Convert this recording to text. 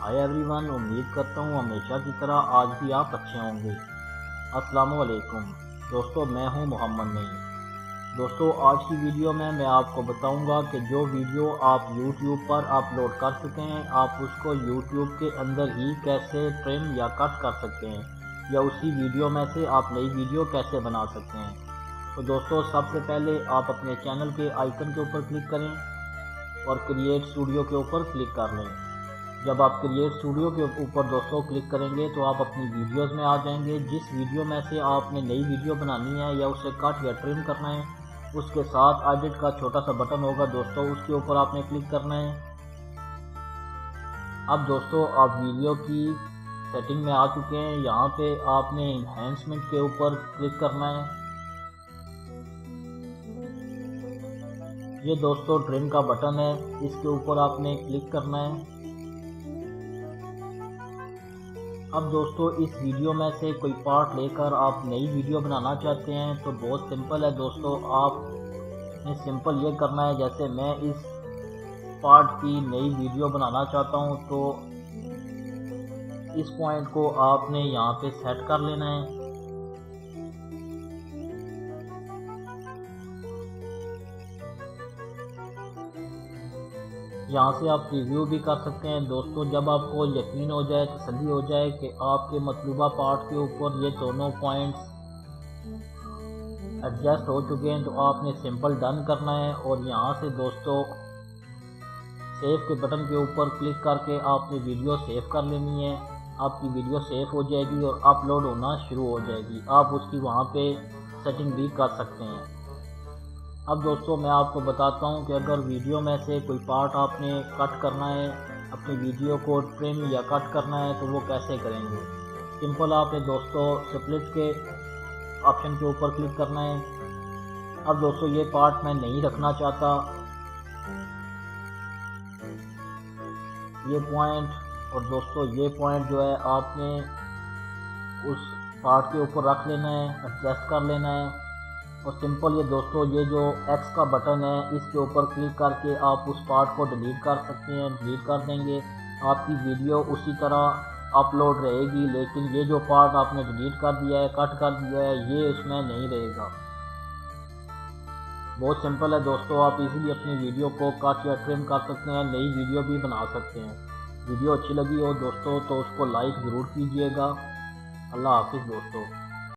Hi everyone, उम्मीद करता हूँ हमेशा की तरह आज भी आप अच्छे होंगे। अस्सलाम वालेकुम दोस्तों, मैं हूँ मोहम्मद नईम। दोस्तों, आज की वीडियो में मैं आपको बताऊंगा कि जो वीडियो आप YouTube पर अपलोड कर चुके हैं आप उसको YouTube के अंदर ही कैसे ट्रिम या कट कर सकते हैं, या उसी वीडियो में से आप नई वीडियो कैसे बना सकते हैं। तो दोस्तों, सबसे पहले आप अपने चैनल के आइकन के ऊपर क्लिक करें और क्रिएट स्टूडियो के ऊपर क्लिक कर लें। जब आप क्रिएट स्टूडियो के ऊपर दोस्तों क्लिक करेंगे तो आप अपनी वीडियोस में आ जाएंगे। जिस वीडियो में से आपने नई वीडियो बनानी है या उसे कट या ट्रिम करना है, उसके साथ एडिट का छोटा सा बटन होगा दोस्तों, उसके ऊपर आपने क्लिक करना है। अब दोस्तों, आप वीडियो की सेटिंग में आ चुके हैं। यहाँ पे आपने एनहांसमेंट के ऊपर क्लिक करना है। ये दोस्तों ट्रिम का बटन है, इसके ऊपर आपने क्लिक करना है। अब दोस्तों, इस वीडियो में से कोई पार्ट लेकर आप नई वीडियो बनाना चाहते हैं तो बहुत सिंपल है दोस्तों। आपने सिंपल ये करना है, जैसे मैं इस पार्ट की नई वीडियो बनाना चाहता हूं तो इस पॉइंट को आपने यहाँ पे सेट कर लेना है। यहाँ से आप रिव्यू भी कर सकते हैं दोस्तों। जब आपको यकीन हो जाए, तसल्ली हो जाए कि आपके मतलूबा पार्ट के ऊपर ये दोनों पॉइंट्स एडजस्ट हो चुके हैं तो आपने सिंपल डन करना है। और यहाँ से दोस्तों सेव के बटन के ऊपर क्लिक करके आपने वीडियो सेव कर लेनी है। आपकी वीडियो सेव हो जाएगी और अपलोड होना शुरू हो जाएगी। आप उसकी वहाँ पे सेटिंग भी कर सकते हैं। अब दोस्तों, मैं आपको बताता हूं कि अगर वीडियो में से कोई पार्ट आपने कट करना है, अपनी वीडियो को ट्रिम या कट करना है तो वो कैसे करेंगे। सिंपल आपने दोस्तों स्प्लिट के ऑप्शन के ऊपर क्लिक करना है। अब दोस्तों, ये पार्ट मैं नहीं रखना चाहता, ये पॉइंट और दोस्तों ये पॉइंट जो है आपने उस पार्ट के ऊपर रख लेना है, एडजस्ट कर लेना है। और सिंपल ये दोस्तों, ये जो एक्स का बटन है इसके ऊपर क्लिक करके आप उस पार्ट को डिलीट कर सकते हैं। डिलीट कर देंगे, आपकी वीडियो उसी तरह अपलोड रहेगी, लेकिन ये जो पार्ट आपने डिलीट कर दिया है, कट कर दिया है, ये उसमें नहीं रहेगा। बहुत सिंपल है दोस्तों, आप इजीली अपनी वीडियो को कट या ट्रिम कर सकते हैं, नई वीडियो भी बना सकते हैं। वीडियो अच्छी लगी हो दोस्तों तो उसको लाइक ज़रूर कीजिएगा। अल्लाह हाफिज़ दोस्तों।